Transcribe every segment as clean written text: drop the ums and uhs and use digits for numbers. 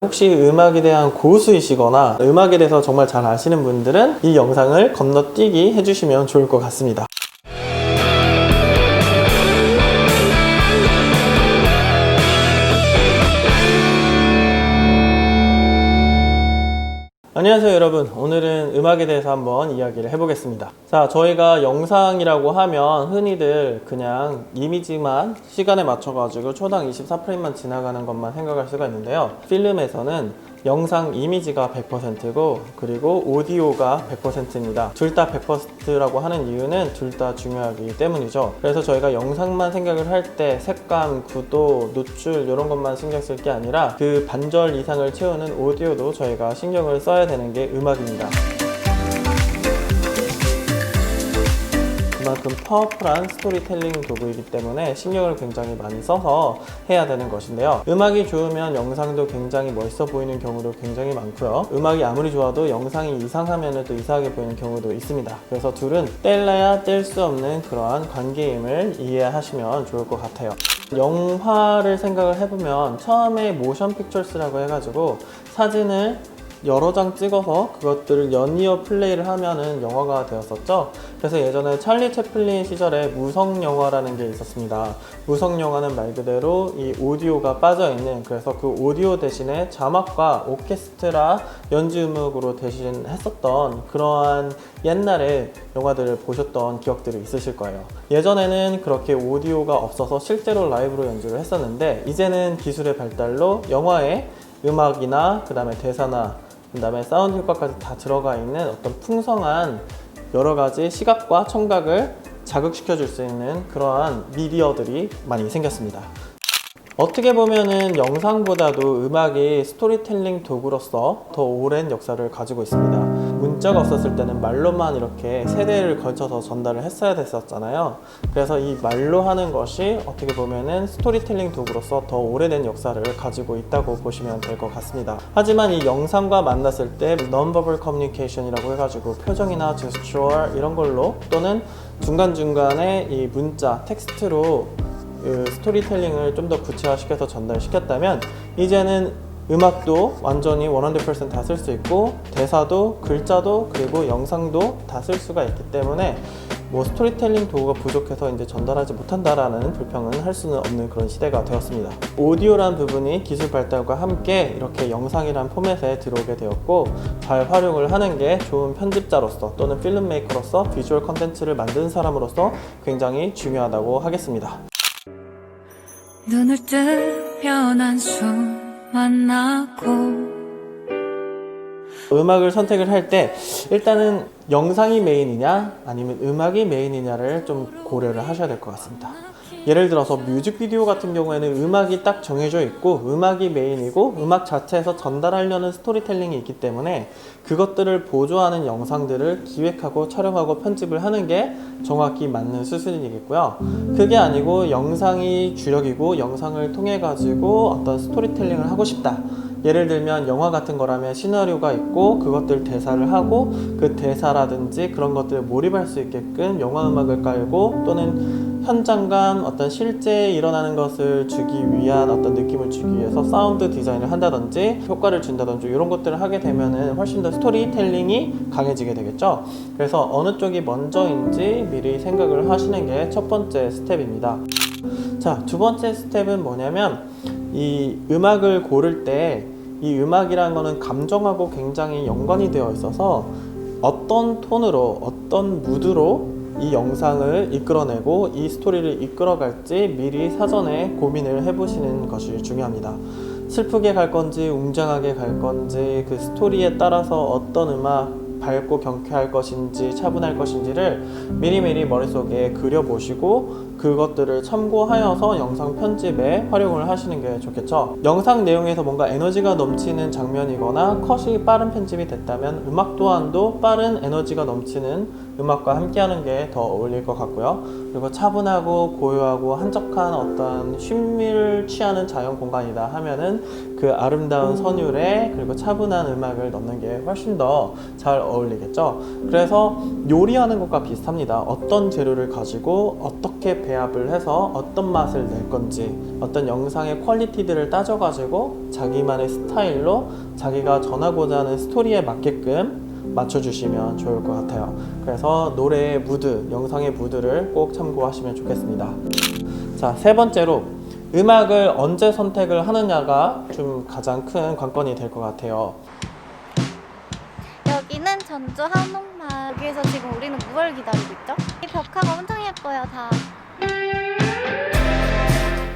혹시 음악에 대한 고수이시거나 음악에 대해서 정말 잘 아시는 분들은 이 영상을 건너뛰기 해주시면 좋을 것 같습니다. 안녕하세요 여러분, 오늘은 음악에 대해서 한번 이야기를 해보겠습니다. 자, 저희가 영상이라고 하면 흔히들 그냥 이미지만 시간에 맞춰가지고 초당 24프레임만 지나가는 것만 생각할 수가 있는데요, 필름에서는 영상 이미지가 100%고 그리고 오디오가 100%입니다. 둘 다 100%라고 하는 이유는 둘 다 중요하기 때문이죠. 그래서 저희가 영상만 생각을 할 때 색감, 구도, 노출 이런 것만 신경 쓸 게 아니라 그 반절 이상을 채우는 오디오도 저희가 신경을 써야 되는 게 음악입니다. 그만큼 파워풀한 스토리텔링 도구이기 때문에 신경을 굉장히 많이 써서 해야 되는 것인데요, 음악이 좋으면 영상도 굉장히 멋있어 보이는 경우도 굉장히 많고요, 음악이 아무리 좋아도 영상이 이상하면 또 이상하게 보이는 경우도 있습니다. 그래서 둘은 뗄래야 뗄 수 없는 그러한 관계임을 이해하시면 좋을 것 같아요. 영화를 생각을 해보면 처음에 모션 픽처스라고 해가지고 사진을 여러 장 찍어서 그것들을 연이어 플레이를 하면은 영화가 되었었죠. 그래서 예전에 찰리 채플린 시절에 무성영화라는 게 있었습니다. 무성영화는 말 그대로 이 오디오가 빠져있는, 그래서 그 오디오 대신에 자막과 오케스트라 연주음악으로 대신 했었던 그러한 옛날에 영화들을 보셨던 기억들이 있으실 거예요. 예전에는 그렇게 오디오가 없어서 실제로 라이브로 연주를 했었는데, 이제는 기술의 발달로 영화에 음악이나 그 다음에 대사나 그 다음에 사운드 효과까지 다 들어가 있는 어떤 풍성한 여러 가지 시각과 청각을 자극시켜 줄 수 있는 그러한 미디어들이 많이 생겼습니다. 어떻게 보면은 영상보다도 음악이 스토리텔링 도구로서 더 오랜 역사를 가지고 있습니다. 문자가 없었을 때는 말로만 이렇게 세대를 걸쳐서 전달을 했어야 됐었잖아요. 그래서 이 말로 하는 것이 어떻게 보면은 스토리텔링 도구로서 더 오래된 역사를 가지고 있다고 보시면 될 것 같습니다. 하지만 이 영상과 만났을 때 non-verbal communication이라고 해가지고 표정이나 제스처 이런 걸로 또는 중간중간에 이 문자, 텍스트로 스토리텔링을 좀 더 구체화시켜서 전달시켰다면, 이제는 음악도 완전히 100% 다 쓸 수 있고 대사도 글자도 그리고 영상도 다 쓸 수가 있기 때문에 뭐 스토리텔링 도구가 부족해서 이제 전달하지 못한다라는 불평은 할 수는 없는 그런 시대가 되었습니다. 오디오란 부분이 기술 발달과 함께 이렇게 영상이란 포맷에 들어오게 되었고, 잘 활용을 하는 게 좋은 편집자로서 또는 필름메이커로서 비주얼 컨텐츠를 만드는 사람으로서 굉장히 중요하다고 하겠습니다. 눈을 뜨면 한숨만 나고. 음악을 선택을 할 때 일단은 영상이 메인이냐 아니면 음악이 메인이냐를 좀 고려를 하셔야 될 것 같습니다. 예를 들어서 뮤직비디오 같은 경우에는 음악이 딱 정해져 있고 음악이 메인이고 음악 자체에서 전달하려는 스토리텔링이 있기 때문에 그것들을 보조하는 영상들을 기획하고 촬영하고 편집을 하는 게 정확히 맞는 수순이겠고요. 그게 아니고 영상이 주력이고 영상을 통해 가지고 어떤 스토리텔링을 하고 싶다, 예를 들면 영화 같은 거라면 시나리오가 있고 그것들 대사를 하고 그 대사라든지 그런 것들을 몰입할 수 있게끔 영화 음악을 깔고 또는 현장감, 어떤 실제 일어나는 것을 주기 위한 어떤 느낌을 주기 위해서 사운드 디자인을 한다든지 효과를 준다든지 이런 것들을 하게 되면은 훨씬 더 스토리텔링이 강해지게 되겠죠. 그래서 어느 쪽이 먼저인지 미리 생각을 하시는 게 첫 번째 스텝입니다. 자, 두 번째 스텝은 뭐냐면, 이 음악을 고를 때 이 음악이라는 거는 감정하고 굉장히 연관이 되어 있어서 어떤 톤으로 어떤 무드로 이 영상을 이끌어내고 이 스토리를 이끌어갈지 미리 사전에 고민을 해보시는 것이 중요합니다. 슬프게 갈 건지 웅장하게 갈 건지 그 스토리에 따라서 어떤 음악, 밝고 경쾌할 것인지 차분할 것인지를 미리미리 머릿속에 그려보시고 그것들을 참고하여서 영상 편집에 활용을 하시는 게 좋겠죠. 영상 내용에서 뭔가 에너지가 넘치는 장면이거나 컷이 빠른 편집이 됐다면 음악 또한도 빠른 에너지가 넘치는 음악과 함께 하는 게 더 어울릴 것 같고요. 그리고 차분하고 고요하고 한적한 어떤 쉼을 취하는 자연 공간이다 하면은 그 아름다운 선율에 그리고 차분한 음악을 넣는 게 훨씬 더 잘 어울리겠죠. 그래서 요리하는 것과 비슷합니다. 어떤 재료를 가지고 어떻게 배합을 해서 어떤 맛을 낼 건지, 어떤 영상의 퀄리티들을 따져가지고 자기만의 스타일로 자기가 전하고자 하는 스토리에 맞게끔 맞춰주시면 좋을 것 같아요. 그래서 노래의 무드, 영상의 무드를 꼭 참고하시면 좋겠습니다. 자, 세 번째로 음악을 언제 선택을 하느냐가 좀 가장 큰 관건이 될 것 같아요. 여기는 전주 한옥마을. 여기에서 지금 우리는 무얼 기다리고 있죠? 이 벽화가 엄청 예뻐요, 다.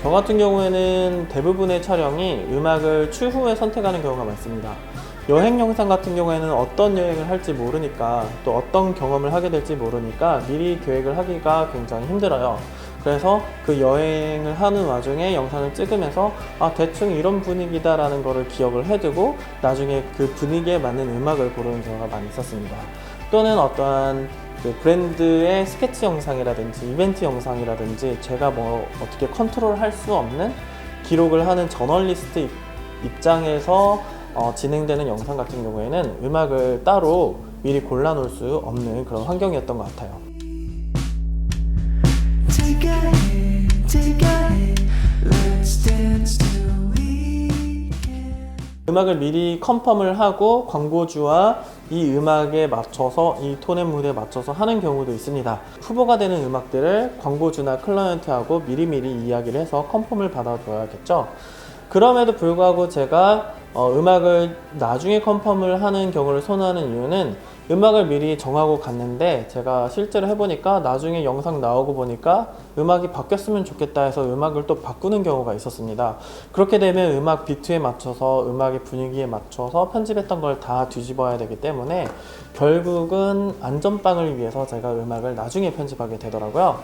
저 같은 경우에는 대부분의 촬영이 음악을 추후에 선택하는 경우가 많습니다. 여행 영상 같은 경우에는 어떤 여행을 할지 모르니까, 또 어떤 경험을 하게 될지 모르니까 미리 계획을 하기가 굉장히 힘들어요. 그래서 그 여행을 하는 와중에 영상을 찍으면서 대충 이런 분위기다 라는 거를 기억을 해두고 나중에 그 분위기에 맞는 음악을 고르는 경우가 많이 있었습니다. 또는 어떠한 그 브랜드의 스케치 영상이라든지 이벤트 영상이라든지 제가 뭐 어떻게 컨트롤할 수 없는 기록을 하는 저널리스트 입장에서 진행되는 영상 같은 경우에는 음악을 따로 미리 골라 놓을 수 없는 그런 환경이었던 것 같아요. 음악을 미리 컨펌을 하고 광고주와 이 음악에 맞춰서, 이 톤 앤 무드에 맞춰서 하는 경우도 있습니다. 후보가 되는 음악들을 광고주나 클라이언트하고 미리미리 이야기를 해서 컨펌을 받아줘야겠죠. 그럼에도 불구하고 제가 음악을 나중에 컨펌을 하는 경우를 선호하는 이유는 음악을 미리 정하고 갔는데 제가 실제로 해보니까 나중에 영상 나오고 보니까 음악이 바뀌었으면 좋겠다 해서 음악을 또 바꾸는 경우가 있었습니다. 그렇게 되면 음악 비트에 맞춰서, 음악의 분위기에 맞춰서 편집했던 걸 다 뒤집어야 되기 때문에 결국은 안전빵을 위해서 제가 음악을 나중에 편집하게 되더라고요.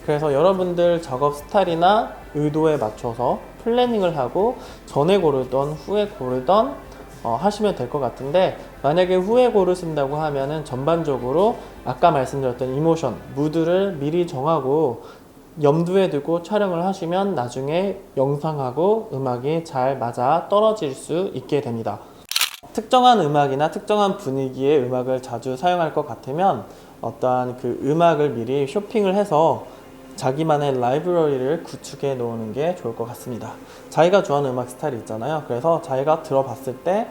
그래서 여러분들 작업 스타일이나 의도에 맞춰서 플래닝을 하고 전에 고르던 후에 고르던 하시면 될 것 같은데, 만약에 후에 고르신다고 하면은 전반적으로 아까 말씀드렸던 이모션, 무드를 미리 정하고 염두에 두고 촬영을 하시면 나중에 영상하고 음악이 잘 맞아 떨어질 수 있게 됩니다. 특정한 음악이나 특정한 분위기의 음악을 자주 사용할 것 같으면 어떠한 그 음악을 미리 쇼핑을 해서 자기만의 라이브러리를 구축해 놓는 게 좋을 것 같습니다. 자기가 좋아하는 음악 스타일이 있잖아요. 그래서 자기가 들어봤을 때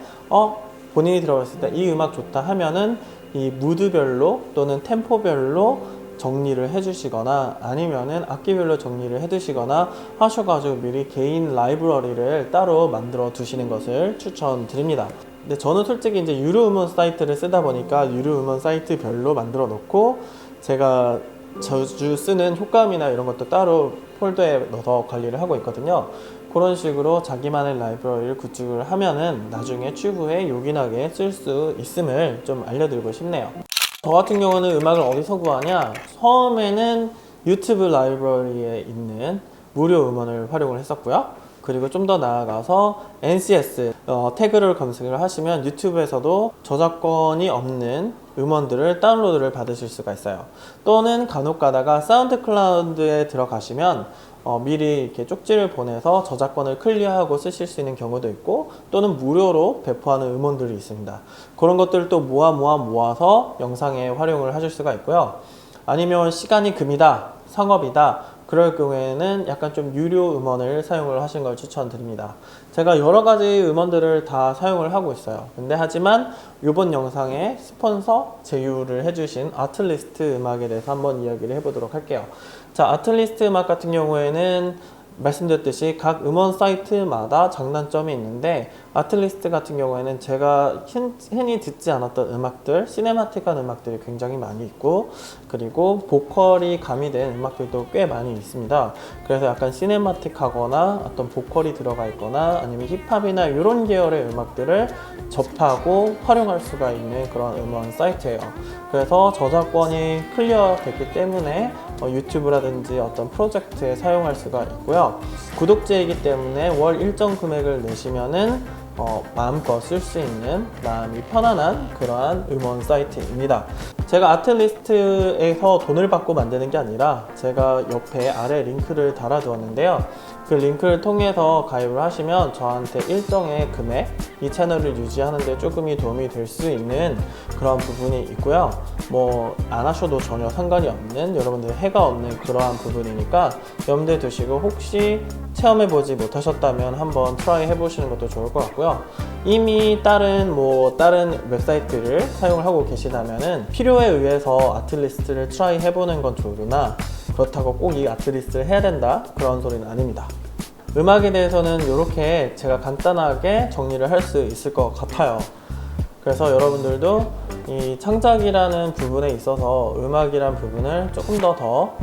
본인이 들어봤을 때 이 음악 좋다 하면은 이 무드별로 또는 템포별로 정리를 해주시거나 아니면은 악기별로 정리를 해두시거나 하셔가지고 미리 개인 라이브러리를 따로 만들어 두시는 것을 추천드립니다. 근데 저는 솔직히 이제 유료 음원 사이트를 쓰다 보니까 유료 음원 사이트별로 만들어 놓고 제가 자주 쓰는 효과음이나 이런 것도 따로 폴더에 넣어서 관리를 하고 있거든요. 그런 식으로 자기만의 라이브러리를 구축을 하면은 나중에 추후에 요긴하게 쓸 수 있음을 좀 알려드리고 싶네요. 저 같은 경우는 음악을 어디서 구하냐? 처음에는 유튜브 라이브러리에 있는 무료 음원을 활용을 했었고요. 그리고 좀 더 나아가서 NCS 태그를 검색을 하시면 유튜브에서도 저작권이 없는 음원들을 다운로드를 받으실 수가 있어요. 또는 간혹 가다가 사운드 클라우드에 들어가시면 미리 이렇게 쪽지를 보내서 저작권을 클리어하고 쓰실 수 있는 경우도 있고, 또는 무료로 배포하는 음원들이 있습니다. 그런 것들을 또 모아서 영상에 활용을 하실 수가 있고요. 아니면 시간이 금이다, 상업이다, 그럴 경우에는 약간 좀 유료 음원을 사용을 하신 걸 추천드립니다. 제가 여러 가지 음원들을 다 사용을 하고 있어요. 근데 하지만 이번 영상에 스폰서 제휴를 해주신 아틀리스트 음악에 대해서 한번 이야기를 해보도록 할게요. 자, 아틀리스트 음악 같은 경우에는 말씀드렸듯이 각 음원 사이트마다 장단점이 있는데, 아틀리스트 같은 경우에는 제가 흔히 듣지 않았던 음악들, 시네마틱한 음악들이 굉장히 많이 있고, 그리고 보컬이 가미된 음악들도 꽤 많이 있습니다. 그래서 약간 시네마틱하거나 어떤 보컬이 들어가 있거나 아니면 힙합이나 이런 계열의 음악들을 접하고 활용할 수가 있는 그런 음원 사이트예요. 그래서 저작권이 클리어 됐기 때문에 유튜브라든지 어떤 프로젝트에 사용할 수가 있고요. 구독제이기 때문에 월 일정 금액을 내시면은 마음껏 쓸 수 있는 마음이 편안한 그러한 음원 사이트입니다. 제가 아틀리스트에서 돈을 받고 만드는 게 아니라 제가 옆에 아래 링크를 달아 두었는데요. 그 링크를 통해서 가입을 하시면 저한테 일정의 금액, 이 채널을 유지하는 데 조금이 도움이 될 수 있는 그런 부분이 있고요. 뭐 안 하셔도 전혀 상관이 없는, 여러분들 해가 없는 그러한 부분이니까 염두에 두시고, 혹시 체험해보지 못하셨다면 한번 트라이 해보시는 것도 좋을 것 같고요. 이미 다른 웹사이트를 사용을 하고 계시다면은 필요에 의해서 아틀리스트를 트라이 해보는 건 좋으나, 그렇다고 꼭 이 아틀리스트를 해야 된다, 그런 소리는 아닙니다. 음악에 대해서는 이렇게 제가 간단하게 정리를 할 수 있을 것 같아요. 그래서 여러분들도 이 창작이라는 부분에 있어서 음악이란 부분을 조금 더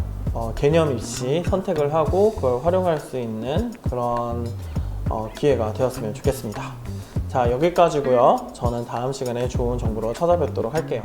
개념 있이 선택을 하고 그걸 활용할 수 있는 그런 기회가 되었으면 좋겠습니다. 자, 여기까지고요. 저는 다음 시간에 좋은 정보로 찾아뵙도록 할게요.